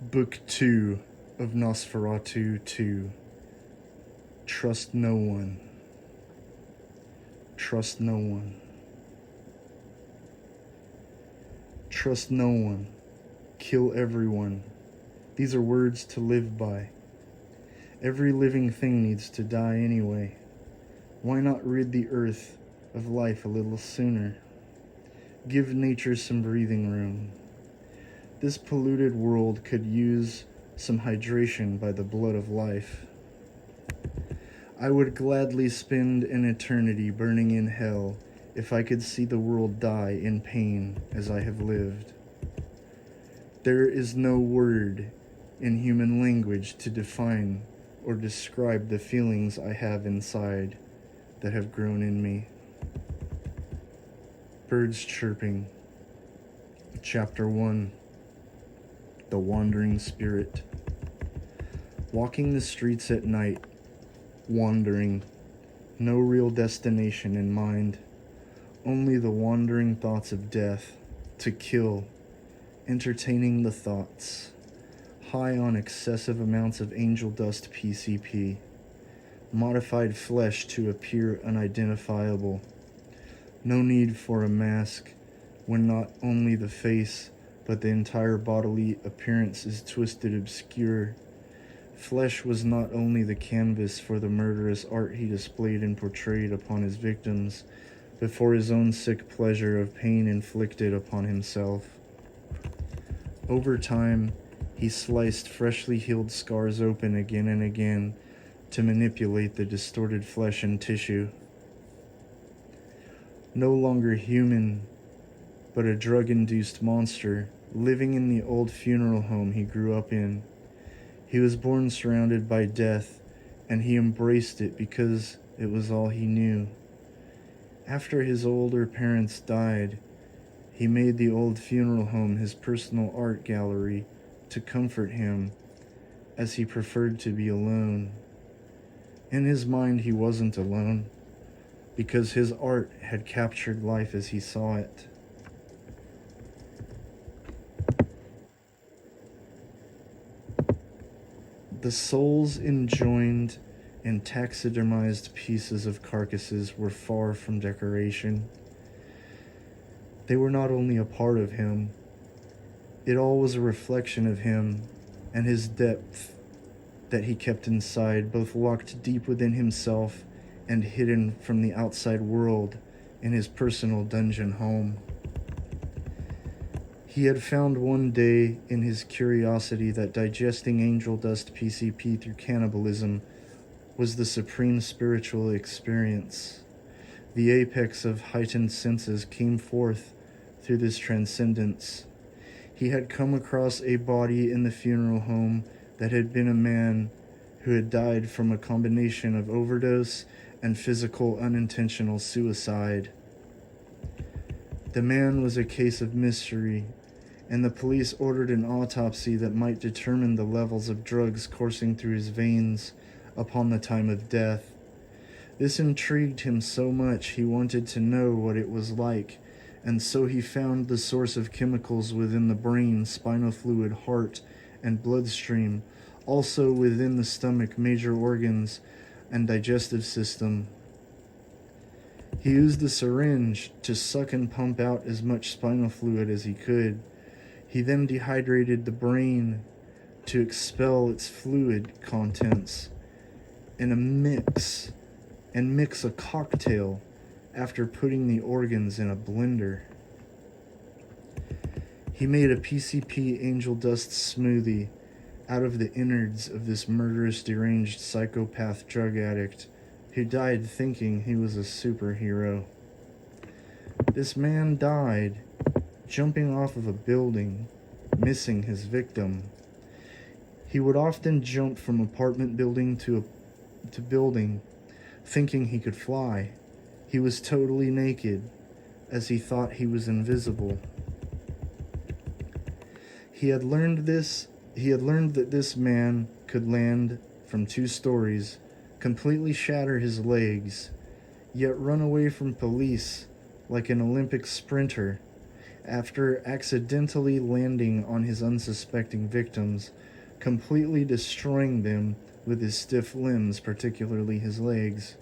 Book 2 of NOS4A22. Trust no one. Trust no one. Trust no one. Kill everyone. These are words to live by. Every living thing needs to die anyway. Why not rid the earth of life a little sooner? Give nature some breathing room. This polluted world could use some hydration by the blood of life. I would gladly spend an eternity burning in hell if I could see the world die in pain as I have lived. There is no word in human language to define or describe the feelings I have inside that have grown in me. Birds chirping. Chapter 1. The Wandering Spirit. Walking the streets at night, wandering, no real destination in mind, only the wandering thoughts of death, to kill, entertaining the thoughts, high on excessive amounts of angel dust PCP, modified flesh to appear unidentifiable, no need for a mask when not only the face but the entire bodily appearance is twisted obscure. Flesh was not only the canvas for the murderous art he displayed and portrayed upon his victims, but for his own sick pleasure of pain inflicted upon himself. Over time, he sliced freshly healed scars open again and again to manipulate the distorted flesh and tissue. No longer human, but a drug-induced monster, living in the old funeral home he grew up in. He was born surrounded by death, and he embraced it because it was all he knew. After his older parents died, he made the old funeral home his personal art gallery to comfort him, as he preferred to be alone. In his mind, he wasn't alone, because his art had captured life as he saw it. The souls enjoined and taxidermized pieces of carcasses were far from decoration. They were not only a part of him, it all was a reflection of him and his depth that he kept inside, both locked deep within himself and hidden from the outside world in his personal dungeon home. He had found one day in his curiosity that digesting angel dust PCP through cannibalism was the supreme spiritual experience. The apex of heightened senses came forth through this transcendence. He had come across a body in the funeral home that had been a man who had died from a combination of overdose and physical unintentional suicide. The man was a case of mystery, and the police ordered an autopsy that might determine the levels of drugs coursing through his veins upon the time of death. This intrigued him so much he wanted to know what it was like, and so he found the source of chemicals within the brain, spinal fluid, heart, and bloodstream, also within the stomach, major organs, and digestive system. He used the syringe to suck and pump out as much spinal fluid as he could. He then dehydrated the brain to expel its fluid contents in a mix a cocktail after putting the organs in a blender. He made a PCP angel dust smoothie out of the innards of this murderous, deranged psychopath drug addict who died thinking he was a superhero. This man died jumping off of a building, missing his victim. He would often jump from apartment building to building, thinking he could fly. He was totally naked, as he thought he was invisible. He had learned that this man could land from 2 stories, completely shatter his legs, yet run away from police like an Olympic sprinter, after accidentally landing on his unsuspecting victims, completely destroying them with his stiff limbs, particularly his legs.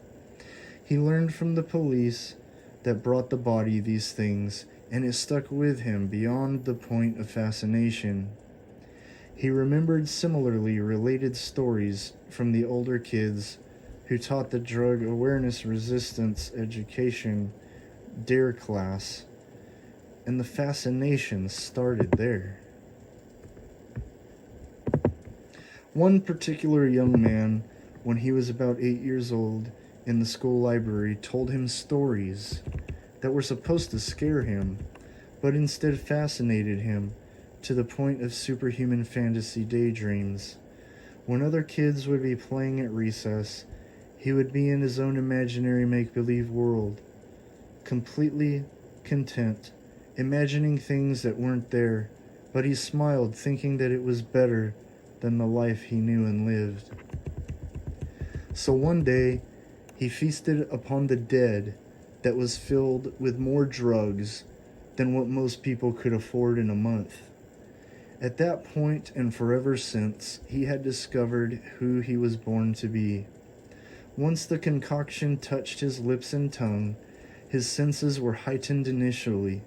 He learned from the police that brought the body these things, and it stuck with him beyond the point of fascination. He remembered similarly related stories from the older kids who taught the drug awareness resistance education DARE class, and the fascination started there. One particular young man, when he was about 8 years old, in the school library, told him stories that were supposed to scare him, but instead fascinated him to the point of superhuman fantasy daydreams. When other kids would be playing at recess, he would be in his own imaginary make-believe world, completely content, imagining things that weren't there, but he smiled, thinking that it was better than the life he knew and lived. So one day, he feasted upon the dead that was filled with more drugs than what most people could afford in a month. At that point, and forever since, he had discovered who he was born to be. Once the concoction touched his lips and tongue, his senses were heightened initially.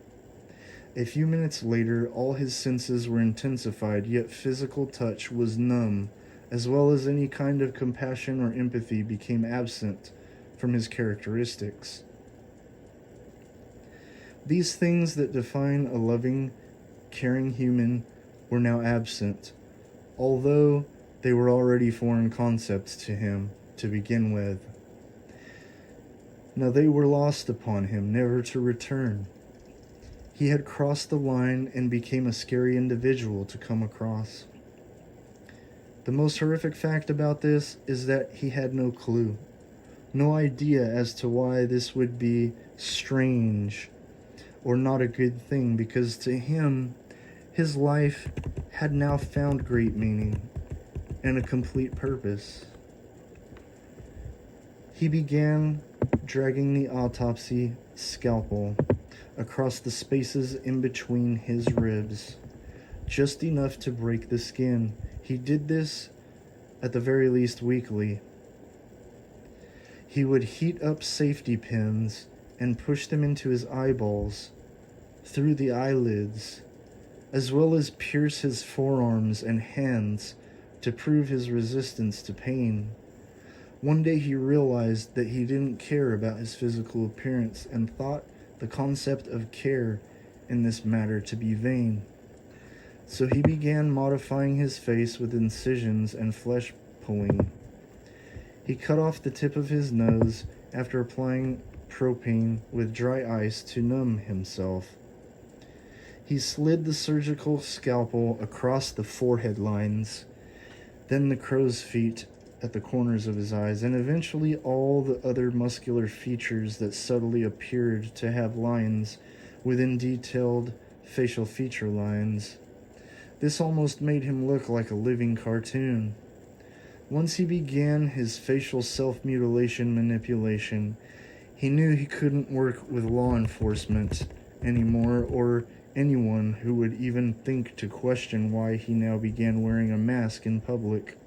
A few minutes later, all his senses were intensified, yet physical touch was numb, as well as any kind of compassion or empathy became absent from his characteristics. These things that define a loving, caring human were now absent, although they were already foreign concepts to him to begin with. Now they were lost upon him, never to return. He had crossed the line and became a scary individual to come across. The most horrific fact about this is that he had no clue, no idea as to why this would be strange or not a good thing, because to him, his life had now found great meaning and a complete purpose. He began dragging the autopsy scalpel across the spaces in between his ribs, just enough to break the skin. He did this at the very least weekly. He would heat up safety pins and push them into his eyeballs, through the eyelids, as well as pierce his forearms and hands to prove his resistance to pain. One day he realized that he didn't care about his physical appearance and thought the concept of care in this matter to be vain. So he began modifying his face with incisions and flesh pulling. He cut off the tip of his nose after applying propane with dry ice to numb himself. He slid the surgical scalpel across the forehead lines, then the crow's feet at the corners of his eyes, and eventually all the other muscular features that subtly appeared to have lines within detailed facial feature lines. This almost made him look like a living cartoon. Once he began his facial self-mutilation manipulation, he knew he couldn't work with law enforcement anymore, or anyone who would even think to question why he now began wearing a mask in public.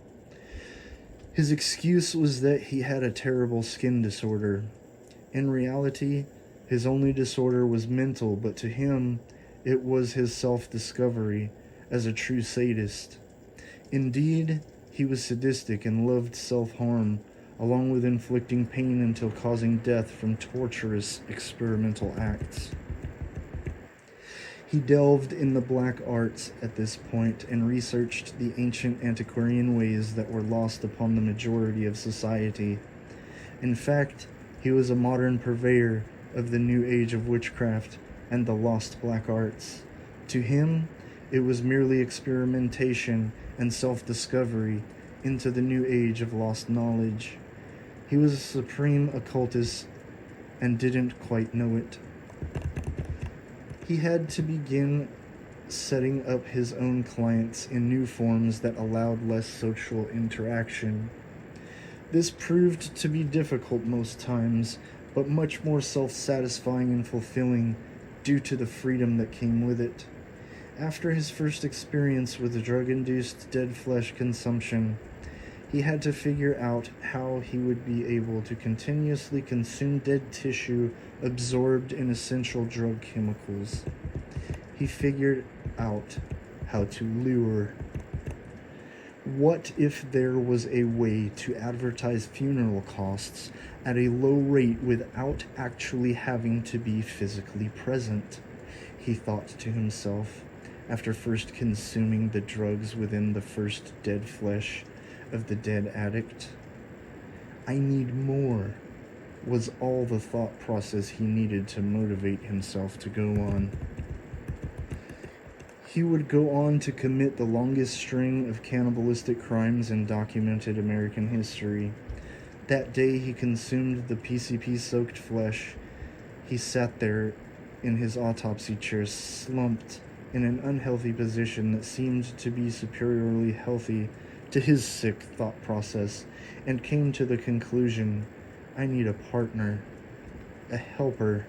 His excuse was that he had a terrible skin disorder. In reality, his only disorder was mental, but to him, it was his self-discovery as a true sadist. Indeed, he was sadistic and loved self-harm, along with inflicting pain until causing death from torturous experimental acts. He delved in the black arts at this point and researched the ancient antiquarian ways that were lost upon the majority of society. In fact, he was a modern purveyor of the new age of witchcraft and the lost black arts. To him, it was merely experimentation and self-discovery into the new age of lost knowledge. He was a supreme occultist and didn't quite know it. He had to begin setting up his own clients in new forms that allowed less social interaction. This proved to be difficult most times, but much more self-satisfying and fulfilling due to the freedom that came with it. After his first experience with drug-induced dead flesh consumption, he had to figure out how he would be able to continuously consume dead tissue absorbed in essential drug chemicals. He figured out how to lure. What if there was a way to advertise funeral costs at a low rate without actually having to be physically present? He thought to himself, after first consuming the drugs within the first dead flesh of the dead addict. I need more, was all the thought process he needed to motivate himself to go on. He would go on to commit the longest string of cannibalistic crimes in documented American history. That day he consumed the PCP-soaked flesh. He sat there in his autopsy chair, slumped in an unhealthy position that seemed to be superiorly healthy to his sick thought process, and came to the conclusion, I need a partner, a helper.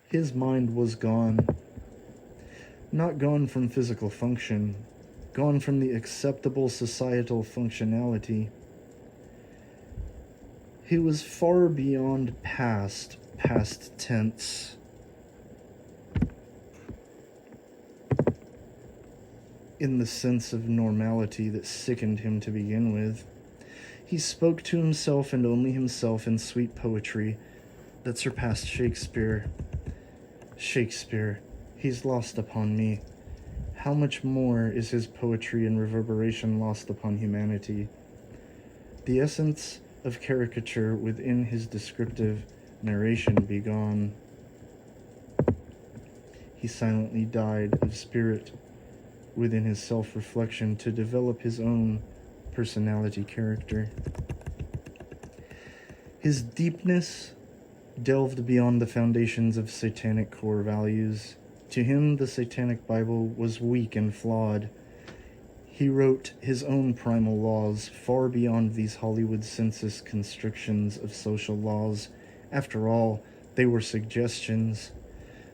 His mind was gone. Not gone from physical function, gone from the acceptable societal functionality. He was far beyond past tense. In the sense of normality that sickened him to begin with. He spoke to himself and only himself in sweet poetry that surpassed Shakespeare. Shakespeare, he's lost upon me. How much more is his poetry and reverberation lost upon humanity? The essence of caricature within his descriptive narration be gone. He silently died of spirit within his self-reflection to develop his own personality character. His deepness delved beyond the foundations of satanic core values. To him, the satanic Bible was weak and flawed. He wrote his own primal laws far beyond these Hollywood census constrictions of social laws. After all, they were suggestions.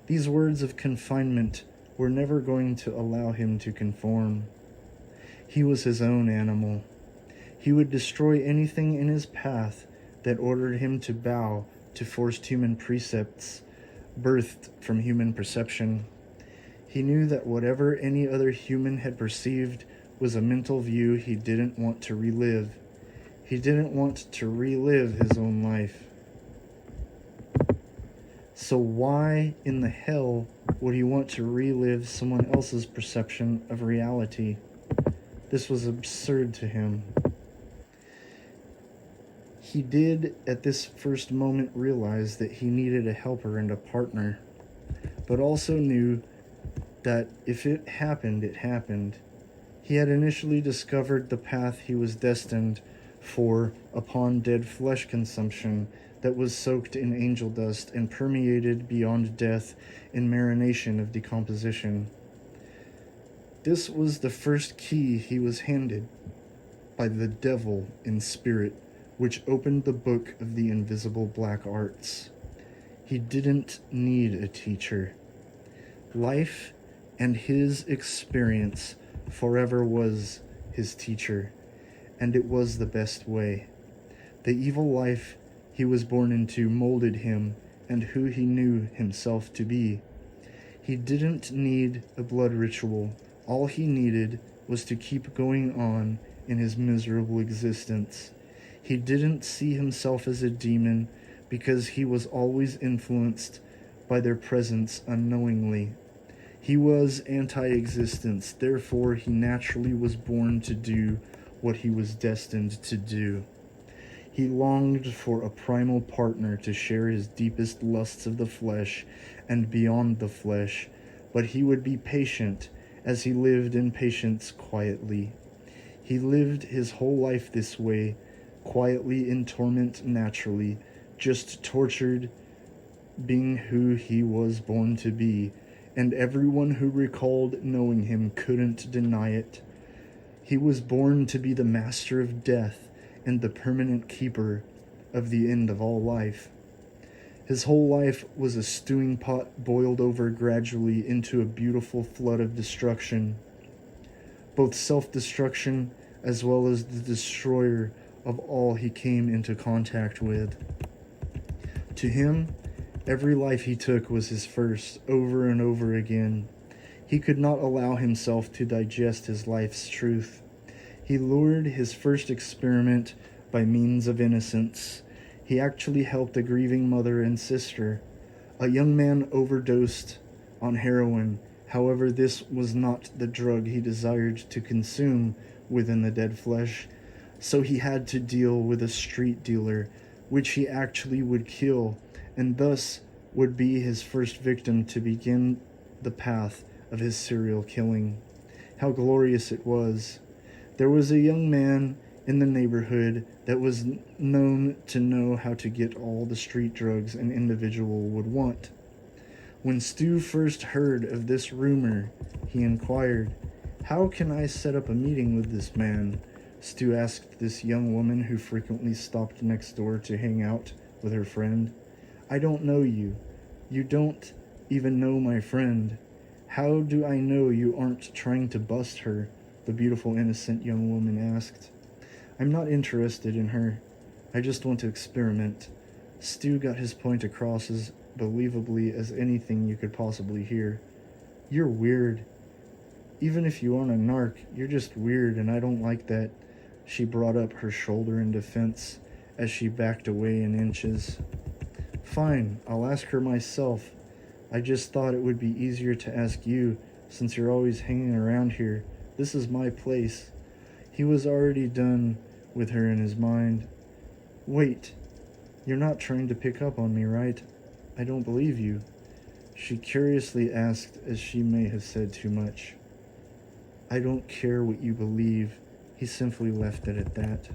These words of confinement were never going to allow him to conform. He was his own animal. He would destroy anything in his path that ordered him to bow to forced human precepts, birthed from human perception. He knew that whatever any other human had perceived was a mental view he didn't want to relive. He didn't want to relive his own life. So why in the hell would he want to relive someone else's perception of reality? This was absurd to him. He did, at this first moment, realize that he needed a helper and a partner, but also knew that if it happened, it happened. He had initially discovered the path he was destined for upon dead flesh consumption that was soaked in angel dust and permeated beyond death in marination of decomposition. This was the first key he was handed by the devil in spirit, which opened the book of the invisible black arts. He didn't need a teacher. Life and his experience forever was his teacher, and it was the best way. The evil life he was born into molded him and who he knew himself to be. He didn't need a blood ritual. All he needed was to keep going on in his miserable existence. He didn't see himself as a demon because he was always influenced by their presence unknowingly. He was anti-existence, therefore he naturally was born to do what he was destined to do. He longed for a primal partner to share his deepest lusts of the flesh and beyond the flesh, but he would be patient as he lived in patience quietly. He lived his whole life this way, quietly in torment naturally, just tortured being who he was born to be, and everyone who recalled knowing him couldn't deny it. He was born to be the master of death, and the permanent keeper of the end of all life. His whole life was a stewing pot boiled over gradually into a beautiful flood of destruction, both self-destruction as well as the destroyer of all he came into contact with. To him, every life he took was his first, over and over again. He could not allow himself to digest his life's truth. He lured his first experiment by means of innocence. He actually helped a grieving mother and sister. A young man overdosed on heroin. However, this was not the drug he desired to consume within the dead flesh, so he had to deal with a street dealer, which he actually would kill, and thus would be his first victim to begin the path of his serial killing. How glorious it was. There was a young man in the neighborhood that was known to know how to get all the street drugs an individual would want. When Stu first heard of this rumor, he inquired, "How can I set up a meeting with this man?" Stu asked this young woman who frequently stopped next door to hang out with her friend. "I don't know you. You don't even know my friend. How do I know you aren't trying to bust her?" the beautiful, innocent young woman asked. "I'm not interested in her. I just want to experiment." Stu got his point across as believably as anything you could possibly hear. "You're weird. Even if you aren't a narc, you're just weird, and I don't like that." She brought up her shoulder in defense as she backed away in inches. "Fine, I'll ask her myself. I just thought it would be easier to ask you, since you're always hanging around here. This is my place." He was already done with her in his mind. "Wait, you're not trying to pick up on me, right? I don't believe you." She curiously asked, as she may have said too much. "I don't care what you believe." He simply left it at that.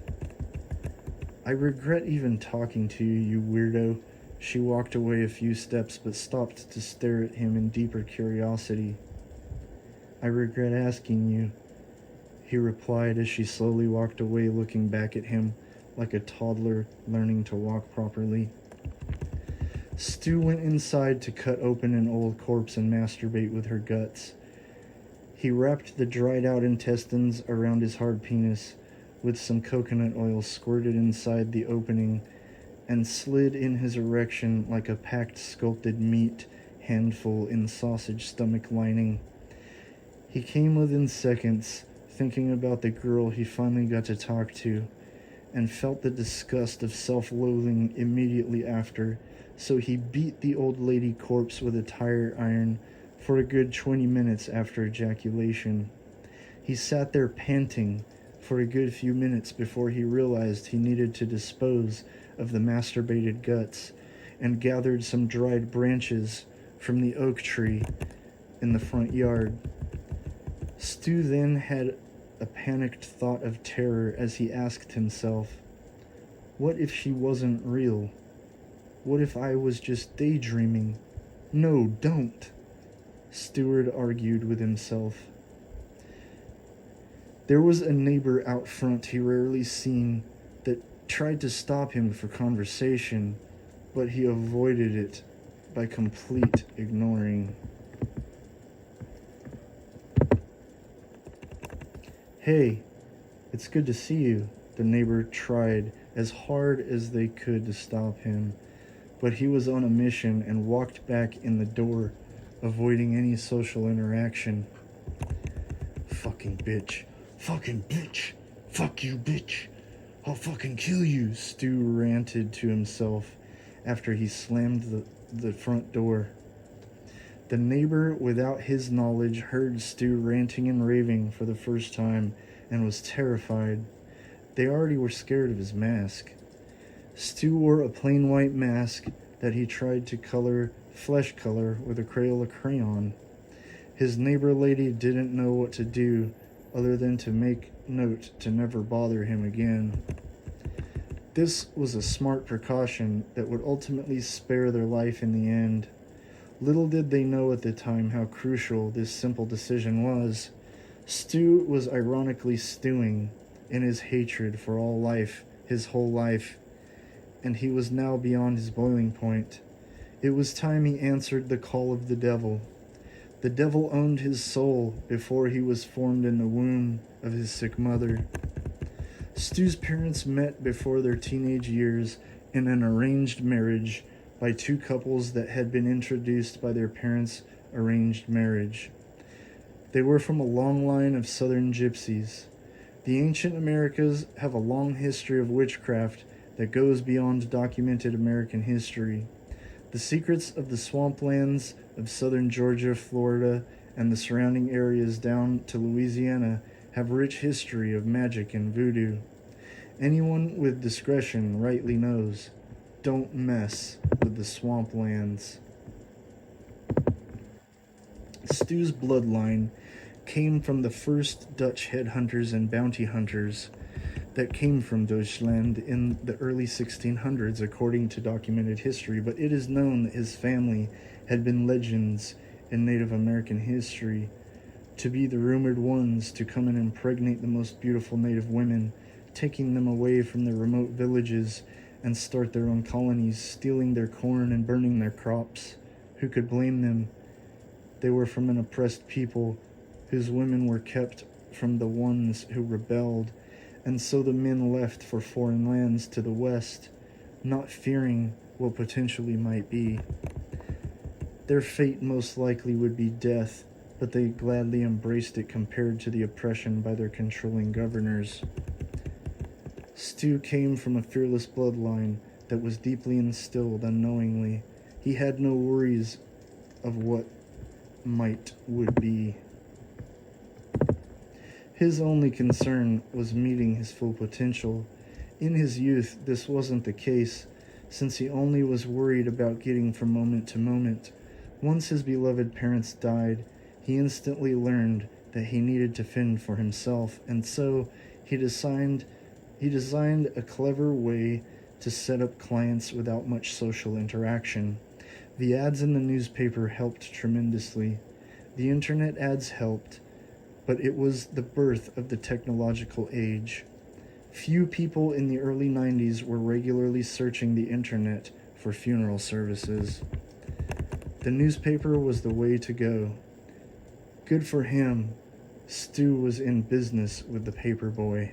"I regret even talking to you, you weirdo." She walked away a few steps but stopped to stare at him in deeper curiosity. "I regret asking you," he replied as she slowly walked away, looking back at him like a toddler learning to walk properly. Stu went inside to cut open an old corpse and masturbate with her guts. He wrapped the dried-out intestines around his hard penis with some coconut oil squirted inside the opening and slid in his erection like a packed sculpted meat handful in sausage stomach lining. He came within seconds, thinking about the girl he finally got to talk to, and felt the disgust of self-loathing immediately after, so he beat the old lady corpse with a tire iron for a good 20 minutes after ejaculation. He sat there panting for a good few minutes before he realized he needed to dispose of the masturbated guts, and gathered some dried branches from the oak tree in the front yard. Stu then had a panicked thought of terror as he asked himself, what if she wasn't real? What if I was just daydreaming? No, don't, Stewart argued with himself. There was a neighbor out front he rarely seen that tried to stop him for conversation, but he avoided it by complete ignoring. Hey, it's good to see you, the neighbor tried as hard as they could to stop him, but he was on a mission and walked back in the door, avoiding any social interaction. Fucking bitch. Fucking bitch. Fuck you, bitch. I'll fucking kill you, Stu ranted to himself after he slammed the front door. The neighbor, without his knowledge, heard Stu ranting and raving for the first time and was terrified. They already were scared of his mask. Stu wore a plain white mask that he tried to color flesh color with a Crayola crayon. His neighbor lady didn't know what to do other than to make note to never bother him again. This was a smart precaution that would ultimately spare their life in the end. Little did they know at the time how crucial this simple decision was. Stu was ironically stewing in his hatred for all life his whole life, and he was now beyond his boiling point. It was time he answered the call of the devil. The devil owned his soul before he was formed in the womb of his sick mother. Stu's parents met before their teenage years in an arranged marriage by two couples that had been introduced by their parents' arranged marriage. They were from a long line of southern gypsies. The ancient Americas have a long history of witchcraft that goes beyond documented American history. The secrets of the swamplands of southern Georgia, Florida, and the surrounding areas down to Louisiana have rich history of magic and voodoo. Anyone with discretion rightly knows, don't mess with the swamplands. Stu's bloodline came from the first Dutch headhunters and bounty hunters that came from Deutschland in the early 1600s, according to documented history, but it is known that his family had been legends in Native American history, to be the rumored ones to come and impregnate the most beautiful native women, taking them away from their remote villages and start their own colonies, stealing their corn and burning their crops. Who could blame them? They were from an oppressed people whose women were kept from the ones who rebelled, and so the men left for foreign lands to the west, not fearing what potentially might be. Their fate most likely would be death, but they gladly embraced it compared to the oppression by their controlling governors. Stu came from a fearless bloodline that was deeply instilled unknowingly. He had no worries of what would be. His only concern was meeting his full potential. In his youth, this wasn't the case, since he only was worried about getting from moment to moment. Once his beloved parents died, he instantly learned that he needed to fend for himself, and so he designed a clever way to set up clients without much social interaction. The ads in the newspaper helped tremendously. The internet ads helped, but it was the birth of the technological age. Few people in the early 90s were regularly searching the internet for funeral services. The newspaper was the way to go. Good for him. Stu was in business with the paper boy.